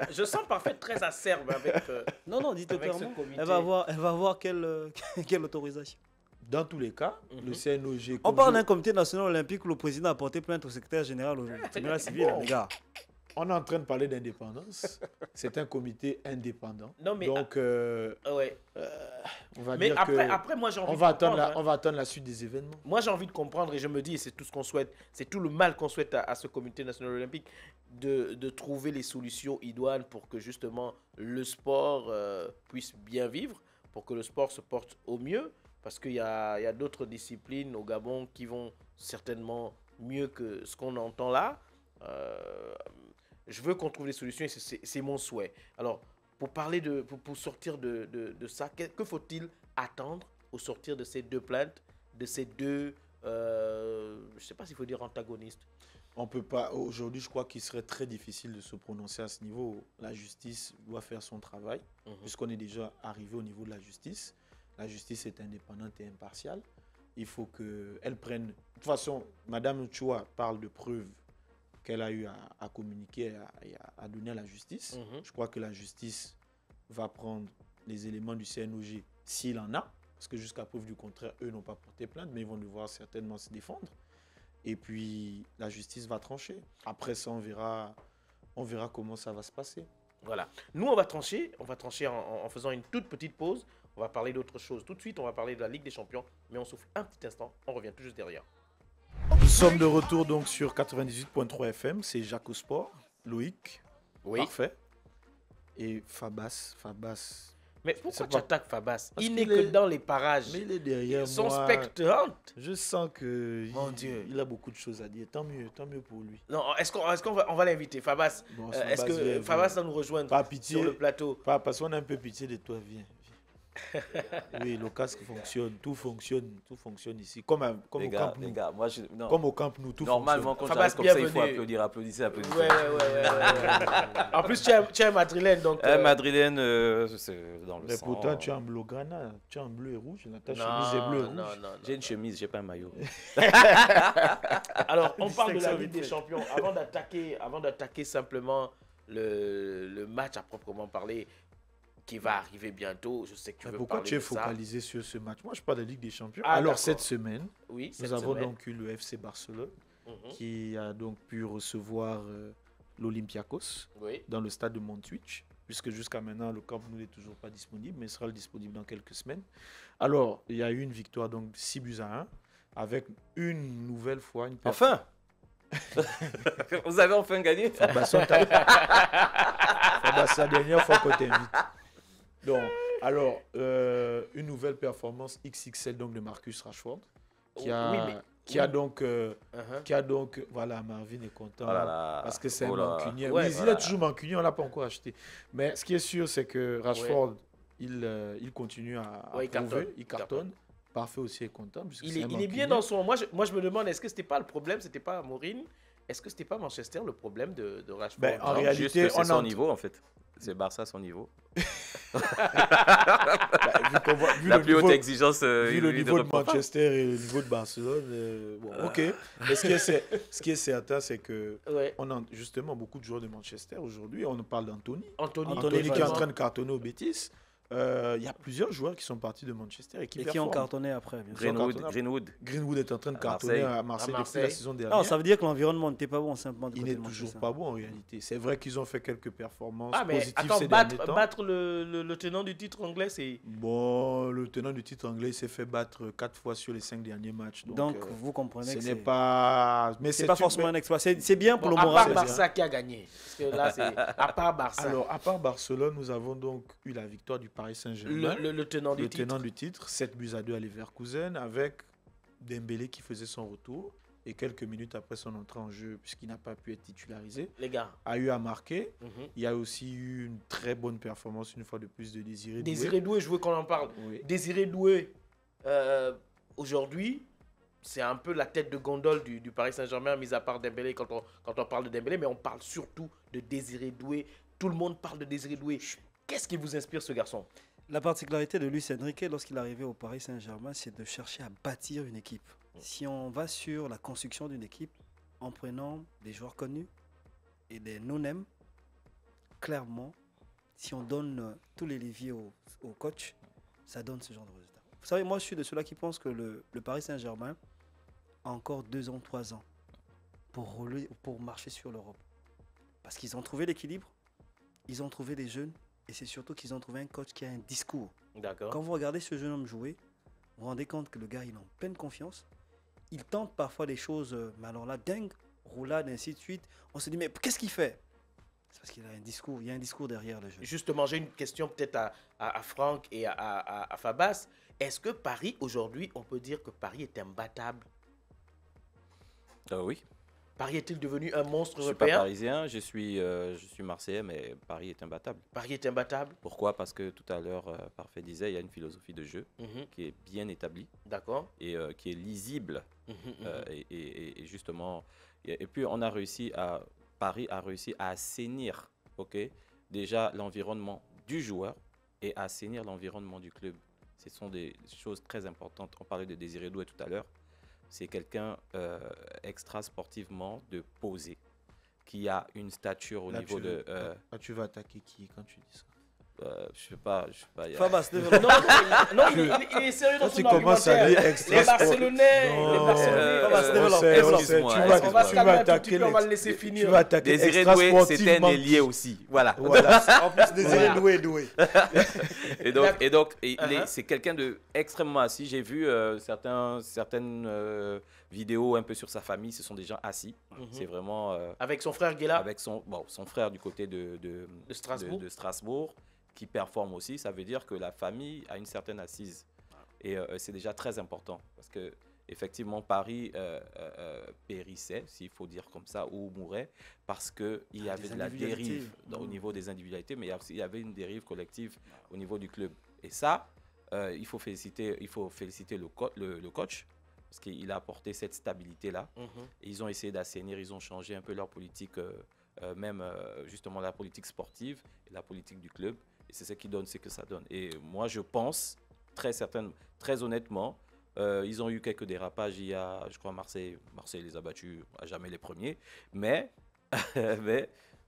Je sens parfait très acerbe avec. Non, dites-le clairement. Elle va avoir quelle autorisation? Dans tous les cas, le CNOG. On parle d'un comité national olympique où le président a porté plainte au secrétaire général au tribunal civil, les gars. On est en train de parler d'indépendance. C'est un comité indépendant. Non, mais donc, ouais. On va mais dire après, moi, j'ai envie de comprendre. On va attendre la suite des événements. Moi, j'ai envie de comprendre et je me dis, et c'est tout ce qu'on souhaite, c'est tout le mal qu'on souhaite à ce comité national olympique, de trouver les solutions idoines pour que justement le sport puisse bien vivre, pour que le sport se porte au mieux, parce qu'il y a d'autres disciplines au Gabon qui vont certainement mieux que ce qu'on entend là. Je veux qu'on trouve des solutions et c'est mon souhait. Alors, pour sortir de ça, que faut-il attendre au sortir de ces deux plaintes, de ces deux, je ne sais pas s'il faut dire antagonistes? On peut pas. Aujourd'hui, je crois qu'il serait très difficile de se prononcer à ce niveau. La justice doit faire son travail, puisqu'on est déjà arrivé au niveau de la justice. La justice est indépendante et impartiale. Il faut qu'elle prenne... De toute façon, Mme Chua parle de preuves qu'elle a eu à communiquer et à donner à la justice. Je crois que la justice va prendre les éléments du CNOG s'il en a, parce que jusqu'à preuve du contraire, eux n'ont pas porté plainte, mais ils vont devoir certainement se défendre. Et puis, la justice va trancher. Après ça, on verra comment ça va se passer. Voilà. Nous, on va trancher en faisant une toute petite pause. On va parler d'autre chose. Tout de suite, on va parler de la Ligue des Champions, mais on souffle un petit instant. On revient tout juste derrière. Nous sommes de retour donc sur 98.3 FM, c'est Jacques au Sport, Loïc, oui. Parfait, et Fabas. Mais pourquoi tu attaques Fabas? Il n'est que dans les parages. Mais il est derrière son moi. spectre. Je sens que Mon Dieu. Il a beaucoup de choses à dire. Tant mieux pour lui. Non, est-ce qu'on va l'inviter, Fabas? Bon, est-ce que Fabas va nous rejoindre pas pitié, sur le plateau? Pas parce qu'on a un peu pitié de toi, viens. Oui, le casque fonctionne, tout fonctionne ici. Comme au Camp Nou. Comme au Camp Nou, tout normalement, fonctionne. Quand j'arrive comme ça, il faut applaudir, applaudissez. Ouais. En plus, tu es un madrilène, donc... Madrilène, c'est dans le mais sang. pourtant, tu es en bleu-grana, tu es en bleu et rouge, ta chemise est bleue et rouge. Non. J'ai une chemise, j'ai pas un maillot. Alors, on parle de la Ligue des Champions. Avant d'attaquer simplement le match à proprement parler, qui va arriver bientôt. Je sais que tu veux pourquoi parler tu es de focalisé sur ce match? Moi, je parle de Ligue des Champions. Ah, alors, d'accord. cette semaine, nous avons donc eu le FC Barcelone qui a donc pu recevoir l'Olympiakos dans le stade de Montjuïc, puisque jusqu'à maintenant, le Camp Nou n'est toujours pas disponible, mais sera disponible dans quelques semaines. Alors, il y a eu une victoire, donc 6-1, avec une nouvelle fois une Enfin vous avez enfin gagné. Fabas, la dernière fois qu'on t'invite. Donc, alors, une nouvelle performance XXL donc, de Marcus Rashford, qui a donc, voilà, Marvin est content parce que c'est un mancunien. Oui, il est toujours mancunien, on ne l'a pas encore acheté. Mais ce qui est sûr, c'est que Rashford, il continue à prouver, il cartonne. Parfait aussi est content. Il est bien dans son... Moi, je me demande, est-ce que ce n'était pas le problème, c'était pas Mourinho? Est-ce que ce n'était pas Manchester le problème de Rashford? En réalité, c'est son niveau en fait. C'est Barça son niveau. La plus haute exigence. Vu le niveau de Manchester et le niveau de Barcelone. Ok. Mais ce qui est certain, c'est que on a justement beaucoup de joueurs de Manchester aujourd'hui. On parle d'Anthony. Anthony qui est en train de cartonner au Betis. Il y a plusieurs joueurs qui sont partis de Manchester et qui ont cartonné après. Greenwood est en train de cartonner à Marseille depuis la saison dernière. Non, ça veut dire que l'environnement n'était pas bon simplement. Il n'est toujours pas bon en réalité. C'est vrai qu'ils ont fait quelques performances positives ces derniers temps. Battre le tenant du titre anglais, c'est... Bon, le tenant du titre anglais s'est fait battre 4 fois sur les 5 derniers matchs. Donc vous comprenez que ce n'est pas... Mais c'est pas forcément un exploit. C'est bien pour le moral. À part Barça qui a gagné. Parce que là, c'est à part Barça. Alors, à part Barcelone, nous avons donc eu la victoire du Paris Saint-Germain. Le tenant du titre. 7-2 à Leverkusen, avec Dembélé qui faisait son retour. Et quelques minutes après son entrée en jeu, puisqu'il n'a pas pu être titularisé, les gars, a eu à marquer. Il y a aussi eu une très bonne performance, une fois de plus, de Désiré Doué. Désiré Doué, je veux qu'on en parle. Oui. Désiré Doué, aujourd'hui, c'est un peu la tête de gondole du Paris Saint-Germain, mis à part Dembélé quand on parle de Dembélé, mais on parle surtout de Désiré Doué. Tout le monde parle de Désiré Doué. Qu'est-ce qui vous inspire, ce garçon? La particularité de Luis Enrique, lorsqu'il est arrivé au Paris Saint-Germain, c'est de chercher à bâtir une équipe. Si on va sur la construction d'une équipe en prenant des joueurs connus et des non-name, clairement, si on donne tous les leviers au coach, ça donne ce genre de résultat. Vous savez, moi je suis de ceux-là qui pensent que le Paris Saint-Germain a encore 2 ans, 3 ans pour marcher sur l'Europe. Parce qu'ils ont trouvé l'équilibre, ils ont trouvé des jeunes et c'est surtout qu'ils ont trouvé un coach qui a un discours. D'accord. Quand vous regardez ce jeune homme jouer, vous vous rendez compte que le gars il est en pleine confiance. Il tente parfois des choses, mais alors là, dingue, roulade, ainsi de suite. On se dit, mais qu'est-ce qu'il fait? C'est parce qu'il a un discours, il y a un discours derrière le jeu. Justement, j'ai une question peut-être à Franck et à Fabas. Est-ce que Paris, aujourd'hui, on peut dire que Paris est imbattable? Oui. Paris est-il devenu un monstre Je européen? ne suis pas parisien, je suis marseillais, mais Paris est imbattable. Paris est imbattable? Pourquoi? Parce que tout à l'heure, Parfait disait, il y a une philosophie de jeu qui est bien établie. D'accord. Et qui est lisible. Et justement, et puis on a réussi Paris a réussi à assainir, déjà l'environnement du joueur et à assainir l'environnement du club. Ce sont des choses très importantes. On parlait de Désiré Doué tout à l'heure. C'est quelqu'un extra sportivement de posé, qui a une stature au niveau de... tu vas attaquer qui quand tu dis ça? Je sais pas. Fabas, non, il est sérieux dans son argumentaire. Commences à dire extra les Barcelonais, excuse-moi. On va se calmer un tout petit peu, on va le laisser finir. Tu vas attaquer Désiré Doué, c'était un ailier aussi. Voilà. En plus, Désiré Doué. Et donc, c'est quelqu'un de extrêmement assis. J'ai vu certaines vidéos un peu sur sa famille. Ce sont des gens assis. C'est vraiment... avec son frère Guéla. Avec son frère du côté de Strasbourg, qui performe aussi. Ça veut dire que la famille a une certaine assise. Et c'est déjà très important. Parce que effectivement, Paris périssait, s'il faut dire comme ça, ou mourait, parce qu'il y avait de la dérive au niveau des individualités, mais il y avait une dérive collective au niveau du club. Et ça, il faut féliciter le coach, parce qu'il a apporté cette stabilité-là. Et ils ont essayé d'assainir, ils ont changé un peu leur politique, justement la politique sportive et la politique du club. Et c'est ce qui donne ce que ça donne. Et moi, je pense, très honnêtement, ils ont eu quelques dérapages. Il y a, je crois, Marseille les a battus à jamais les premiers. Mais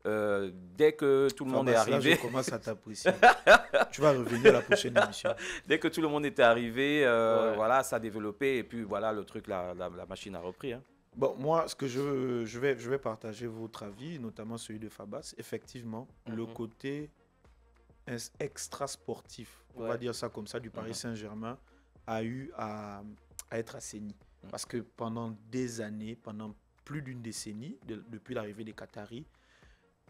dès que tout le monde est arrivé... Là, je commence à t'apprécier. Tu vas revenir à la prochaine émission. Dès que tout le monde était arrivé, voilà, ça a développé. Et puis voilà, le truc, la machine a repris. Bon, moi, ce que je vais partager votre avis, notamment celui de Fabas. Effectivement, le côté extra sportif, on va dire ça comme ça, du Paris Saint-Germain a eu à être assaini. Parce que pendant des années, pendant plus d'une décennie, depuis l'arrivée des Qataris,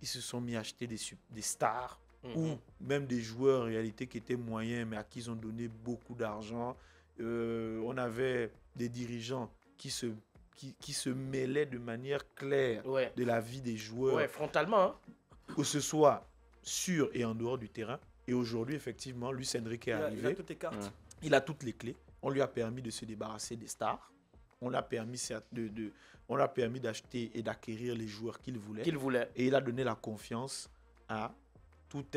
ils se sont mis à acheter des stars ou même des joueurs en réalité qui étaient moyens, mais à qui ils ont donné beaucoup d'argent. On avait des dirigeants qui se mêlaient de manière claire de la vie des joueurs. Frontalement. Que ce soit sur et en dehors du terrain. Et aujourd'hui, effectivement, Luis Enrique est arrivé. Il a toutes les cartes. Il a toutes les clés. On lui a permis de se débarrasser des stars. On l'a permis d'acheter et d'acquérir les joueurs qu'il voulait. Et il a donné la confiance à toute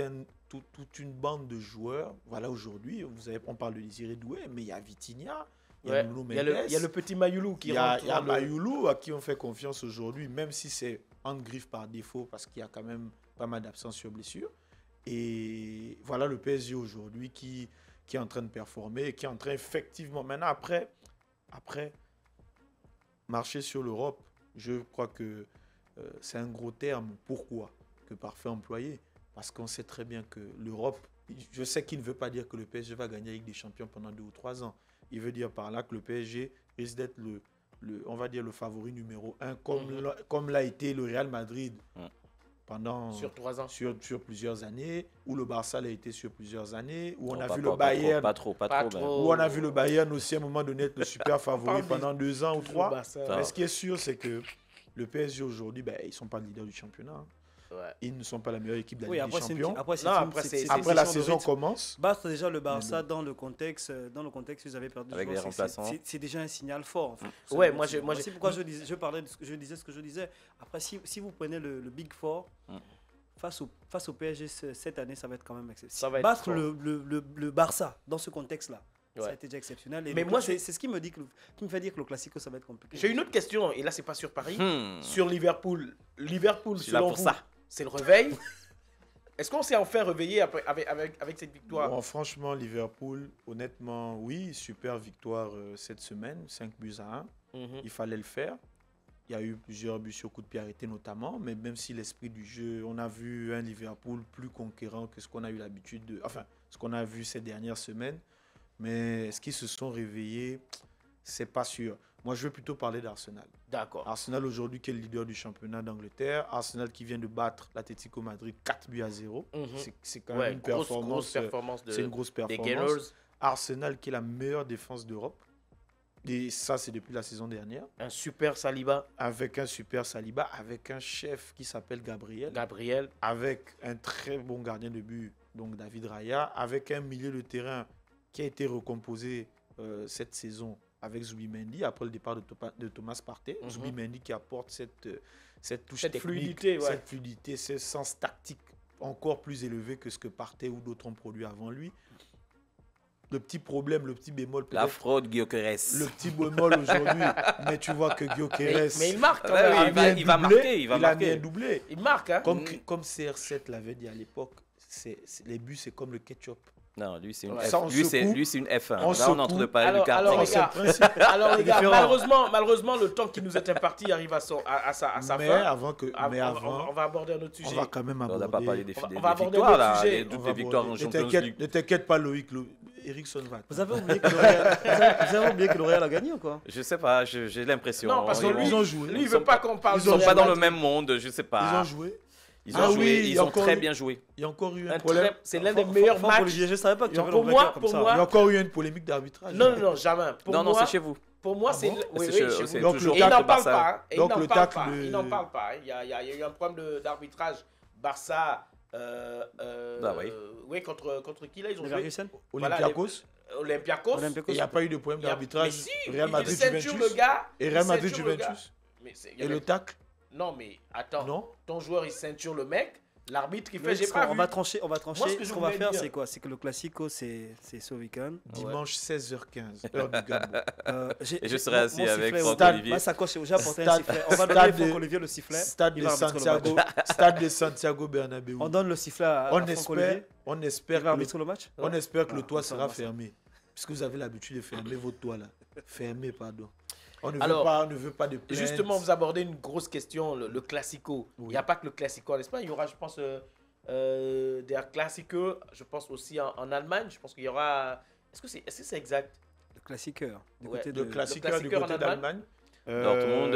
une bande de joueurs. Voilà, aujourd'hui, on parle de Désiré Doué, mais il y a Vitinha, il y a Nuno Mendes. Il y a le petit Mayoulou qui rentre. Il y a Mayoulou à qui on fait confiance aujourd'hui, même si c'est en griffe par défaut, parce qu'il y a quand même pas mal d'absence sur blessure. Et voilà le PSG aujourd'hui qui est en train de performer, qui est en train effectivement, maintenant après marcher sur l'Europe, je crois que c'est un gros terme. Pourquoi? Que parfait employé. Parce qu'on sait très bien que l'Europe, je sais qu'il ne veut pas dire que le PSG va gagner la Ligue des Champions pendant 2 ou 3 ans. Il veut dire par là que le PSG risque d'être on va dire le favori numéro 1, comme l'a été le Real Madrid pendant sur 3 ans, sur plusieurs années, où le Barça l'a été sur plusieurs années, où on a vu le Bayern, pas trop, où on a vu le Bayern aussi à un moment donné être le super favori pendant 2 ans ou 3. Mais ce qui est sûr, c'est que le PSG aujourd'hui, ils ne sont pas leaders du championnat. Hein. Ouais. Ils ne sont pas la meilleure équipe de la Ligue des Champions. Après la saison commence. Déjà le Barça dans le contexte où ils avaient perdu avec les remplaçants. C'est déjà un signal fort. En fait. C'est pourquoi je disais ce que je disais. Après, si vous prenez le Big Four face au PSG cette année, ça va être quand même exceptionnel. Battre le Barça dans ce contexte-là. Ça a été déjà exceptionnel. Mais moi, c'est ce qui me fait dire que le Classico, ça va être compliqué. J'ai une autre question, et là, c'est pas sur Paris, sur Liverpool. Liverpool, selon vous, c'est le réveil. Est-ce qu'on s'est enfin réveillé avec cette victoire? Bon, franchement, Liverpool, honnêtement, oui, super victoire cette semaine, 5-1. Il fallait le faire. Il y a eu plusieurs buts sur coup de pied arrêtés notamment, mais même si l'esprit du jeu, on a vu un Liverpool plus conquérant que ce qu'on a eu l'habitude de... Enfin, ce qu'on a vu ces dernières semaines. Mais est-ce qu'ils se sont réveillés? C'est pas sûr. Moi, je veux plutôt parler d'Arsenal. D'accord. Arsenal aujourd'hui qui est le leader du championnat d'Angleterre. Arsenal qui vient de battre l'Atlético Madrid 4-0. C'est quand même une performance. C'est une grosse performance. Arsenal qui est la meilleure défense d'Europe. Et ça, c'est depuis la saison dernière. Un super Saliba. Avec un super Saliba. Avec un chef qui s'appelle Gabriel. Avec un très bon gardien de but, donc David Raya. Avec un milieu de terrain qui a été recomposé cette saison avec Zubimendi après le départ de Thomas Partey. Zubimendi qui apporte cette touche technique, cette fluidité, ce sens tactique encore plus élevé que ce que Partey ou d'autres ont produit avant lui. Le petit problème, le petit bémol... La fraude, Gyökeres. Le petit bémol aujourd'hui, mais tu vois que Gyökeres... Mais il marque quand même. Il va marquer. Il a bien doublé. Il marque. Hein. Comme CR7 l'avait dit à l'époque, les buts, c'est comme le ketchup. Non, lui, c'est une F1. Là, on est en train de parler du alors, les gars, malheureusement, le temps qui nous est imparti arrive à sa fin. On va aborder un autre sujet. On va quand même aborder. On n'a pas parlé des victoires, là. Toutes les victoires en Champions League. Ne t'inquiète pas, Loïc. Ericsson va. Vous avez oublié que le Real a gagné ou quoi? Je sais pas, j'ai l'impression. Non, parce que lui, ils ont joué. Lui, il veut pas qu'on parle. Ils sont pas dans le même monde, je sais pas. Ils ont joué. Ils ont très bien joué. Il y a encore eu un problème. C'est l'un des meilleurs matchs. Je ne savais pas que tu avais pour moi, il y a encore eu une polémique d'arbitrage. Non, jamais. Non, c'est chez vous. Pour moi, c'est chez vous. Toujours Et il n'en parle pas. Il n'en parle pas. Il y a eu un problème d'arbitrage. Barça. Oui, contre qui là ils ont joué? Olympiakos. Il n'y a pas eu de problème d'arbitrage. Real Madrid-Juventus. Et Real Madrid-Juventus. Et le tacle? Non, mais attends. Ton joueur, il ceinture le mec. L'arbitre, il fait, on va trancher. Ce qu'on va faire, c'est quoi? C'est que le Classico, c'est ce week-end. Dimanche 16h15, heure du Gabon. Et je serai assis avec Franck-Olivier. Ma sacoche est déjà portée un sifflet. On va donner Franck-Olivier le sifflet. Stade de Santiago Bernabéu. On donne le sifflet à Franck-Olivier. On espère que le toit sera fermé. Puisque vous avez l'habitude de fermer votre toit là. Fermé, pardon. On ne veut pas de plainte. Justement, vous abordez une grosse question, le Classico. Il n'y a pas que le Classico en Espagne. Il y aura, je pense, des Classicos, je pense aussi en Allemagne. Je pense qu'il y aura... Est-ce que c'est exact? Le Classiqueur. Du côté d'Allemagne. Dortmund,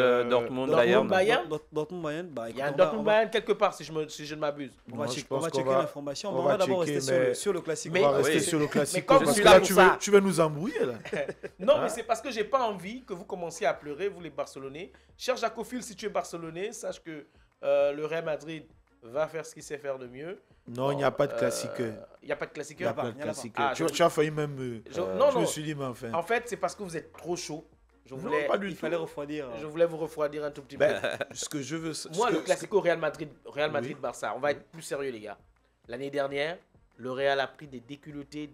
Bayern. Dortmund, Bayern. Il y a un Dortmund Bayern quelque part, si je ne m'abuse. On va checker l'information. On va d'abord rester sur le Classico. On va rester sur le Classico. Parce que là, tu veux nous embrouiller là. Non, mais c'est parce que j'ai pas envie que vous commenciez à pleurer, vous les Barcelonais. Cher Jacophile, si tu es Barcelonais, sache que le Real Madrid va faire ce qu'il sait faire de mieux. Non, il n'y a pas de classique. Il n'y a pas de classique. Tu as failli même... Je me suis dit, mais enfin... En fait, c'est parce que vous êtes trop chaud. Il fallait refroidir. Je voulais vous refroidir un tout petit peu. Ce que je veux... Moi, le Classico Real Madrid-Barça, on va être plus sérieux, les gars. L'année dernière, le Real a pris des déculottés.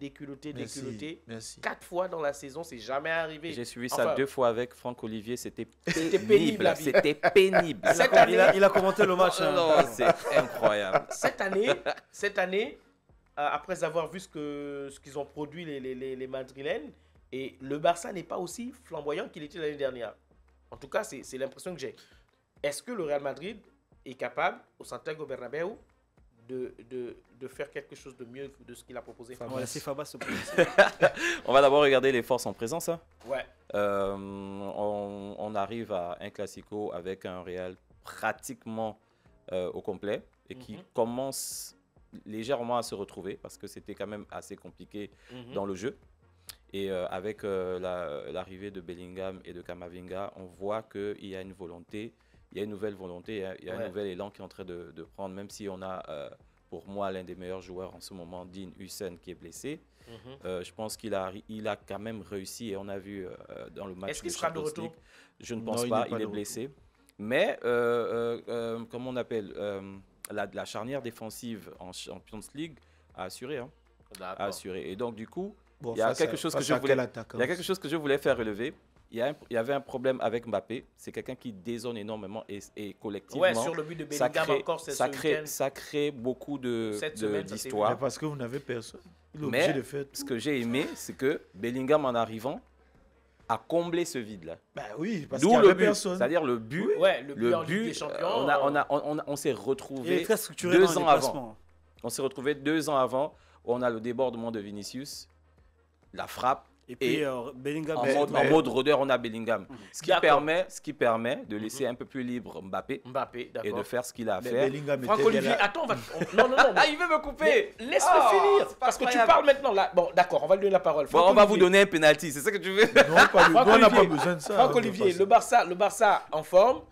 Merci. 4 fois dans la saison, c'est jamais arrivé. J'ai suivi ça 2 fois avec Franck-Olivier, c'était pénible. C'était pénible. Il a commenté le match. Non, c'est incroyable. Cette année, après avoir vu ce qu'ils ont produit les Madrilènes, et le Barça n'est pas aussi flamboyant qu'il était l'année dernière. En tout cas, c'est l'impression que j'ai. Est-ce que le Real Madrid est capable, au Santiago Bernabéu, de faire quelque chose de mieux de ce qu'il a proposé? On va laisser Fabas se prononcer. On va d'abord regarder les forces en présence. Hein. Ouais. On arrive à un Classico avec un Real pratiquement au complet et qui commence légèrement à se retrouver parce que c'était quand même assez compliqué dans le jeu. Et avec l'arrivée de Bellingham et de Camavinga, on voit qu'il y a une volonté, il y a une nouvelle volonté, il y a un nouvel élan qui est en train de prendre, même si on a, pour moi, l'un des meilleurs joueurs en ce moment, Dean Hussein, qui est blessé. Je pense qu'il a quand même réussi et on a vu dans le match. Est-ce qu'il sera de retour? Je ne pense pas, il est blessé. Mais, comment on appelle, la charnière défensive en Champions League a assuré. Hein, a assuré. Et donc, du coup, bon, il y a quelque chose que je voulais faire relever. Il y avait un problème avec Mbappé. C'est quelqu'un qui dézone énormément et collectivement. Ouais, sur le but de Bellingham encore, ça crée beaucoup d'histoires. Parce que vous n'avez personne. Il est obligé de faire tout. Ce que j'ai aimé, c'est que Bellingham, en arrivant, a comblé ce vide-là. Bah oui, parce qu'il n'y avait personne. C'est-à-dire le but. Ouais, le but en Ligue des Champions. On s'est retrouvés 2 ans avant. On s'est retrouvés 2 ans avant où on a le débordement de Vinicius, la frappe. Et puis Bellingham. En mode rôdeur, on a Bellingham. Ce qui permet de laisser un peu plus libre Mbappé et de faire ce qu'il a à faire. Franck-Olivier, attends, non. Ah, il veut me couper. Laisse-le finir. Parce que tu parles maintenant là. Bon, d'accord, on va lui donner la parole. Bon, on va vous donner un penalty, c'est ça que tu veux? Non, on n'a pas besoin de ça. Franck-Olivier, le Barça en forme.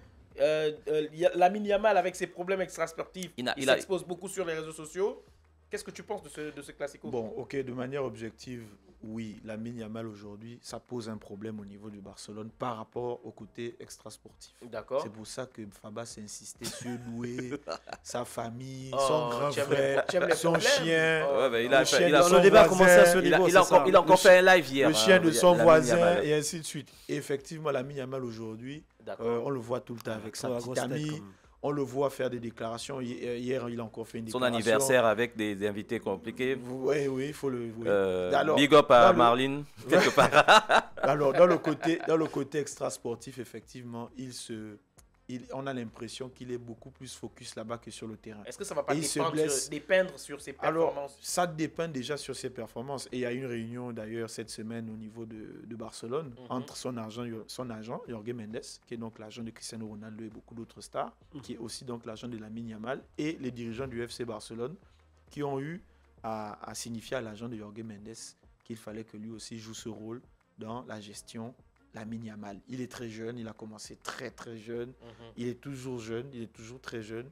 Lamine Yamal avec ses problèmes extrasportifs, il s'expose beaucoup sur les réseaux sociaux. Qu'est-ce que tu penses de ce Classico? Bon, ok, de manière objective, oui, Lamine Yamal aujourd'hui, ça pose un problème au niveau du Barcelone par rapport au côté extrasportif. D'accord. C'est pour ça que Fabas insistait sur louer sa famille, son grand frère, son chien. Le débat a commencé à ce niveau. Il a encore fait un live hier. Le chien de son voisin et ainsi de suite. Et effectivement, Lamine Yamal aujourd'hui, on le voit tout le temps avec sa petite amie. On le voit faire des déclarations. Hier, il a encore fait une déclaration. Son anniversaire avec des invités compliqués. Oui, il faut le... Big up à Marlene, quelque part. Alors, dans le côté extra-sportif, effectivement, on a l'impression qu'il est beaucoup plus focus là-bas que sur le terrain. Est-ce que ça ne va pas dépendre sur ses performances? Alors, ça dépend déjà sur ses performances. Et il y a une réunion d'ailleurs cette semaine au niveau de Barcelone entre son agent, Jorge Mendes, qui est donc l'agent de Cristiano Ronaldo et beaucoup d'autres stars, qui est aussi donc l'agent de Lamine Yamal, et les dirigeants du FC Barcelone, qui ont eu à signifier à l'agent de Jorge Mendes qu'il fallait que lui aussi joue ce rôle dans la gestion Lamine Yamal. Il est très jeune, il a commencé très très jeune, il est toujours jeune, il est toujours très jeune,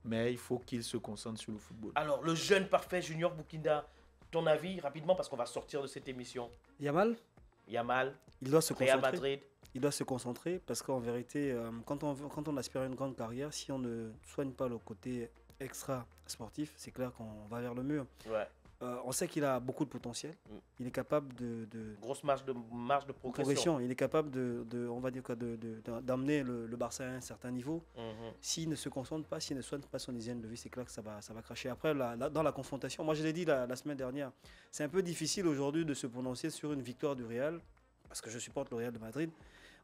mais il faut qu'il se concentre sur le football. Alors, le jeune parfait Junior Boukinda, ton avis rapidement parce qu'on va sortir de cette émission. Yamal, il doit se concentrer. Real Madrid. Il doit se concentrer parce qu'en vérité, quand on aspire à une grande carrière, si on ne soigne pas le côté extra sportif, c'est clair qu'on va vers le mur. Ouais. On sait qu'il a beaucoup de potentiel. Il est capable de grosse marge de progression. Il est capable on va dire quoi, d'amener le Barça à un certain niveau. S'il ne se concentre pas, s'il ne soigne pas son hygiène de vie, c'est clair que ça va cracher. Après, dans la confrontation, moi je l'ai dit la semaine dernière, c'est un peu difficile aujourd'hui de se prononcer sur une victoire du Real, parce que je supporte le Real de Madrid.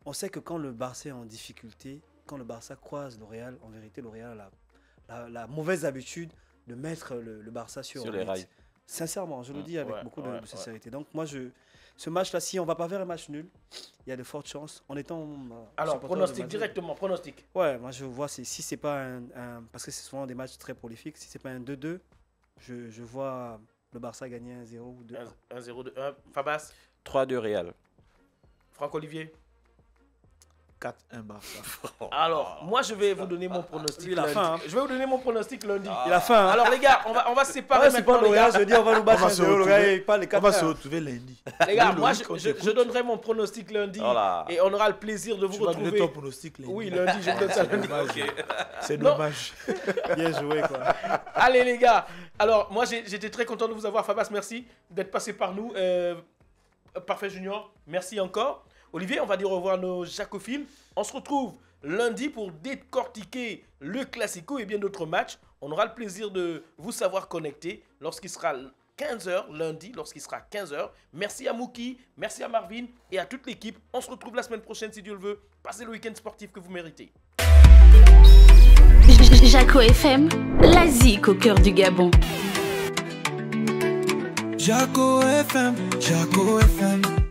On sait que quand le Barça est en difficulté, quand le Barça croise le Real, en vérité, le Real a la mauvaise habitude de mettre le Barça sur les rails. Sincèrement, je le dis avec beaucoup de sincérité. Donc moi, ce match-là, si on ne va pas vers un match nul, il y a de fortes chances. En étant alors, pronostic directement, pronostic. Ouais, moi je vois, si c'est pas parce que c'est souvent des matchs très prolifiques, si c'est pas un 2-2, je vois le Barça gagner 1-0 ou 2-1. 1-0-2-1. Fabas 3-2 Real. Franck-Olivier 4-1 Barça. Alors, moi, je vais vous donner mon pronostic lundi. Je vais vous donner mon pronostic lundi. Il a faim. Alors, les gars, on va se séparer maintenant. Les gars. Je dis, on va nous battre. On va se retrouver lundi. Les gars, moi, je donnerai mon pronostic lundi. Et on aura le plaisir de vous retrouver. Tu vas donner ton pronostic lundi. Oui, lundi, je vous donne ça lundi. C'est dommage. Bien joué, quoi. Allez, les gars. Alors, moi, j'étais très content de vous avoir. Fabas, merci d'être passé par nous. Parfait Junior, merci encore. Olivier, on va dire au revoir à nos jacophiles. On se retrouve lundi pour décortiquer le Classico et bien d'autres matchs. On aura le plaisir de vous savoir connecter lorsqu'il sera 15h, lundi, lorsqu'il sera 15h. Merci à Mouki, merci à Marvin et à toute l'équipe. On se retrouve la semaine prochaine si Dieu le veut. Passez le week-end sportif que vous méritez. Jaco FM, la zik au cœur du Gabon. Jaco FM, Jaco FM.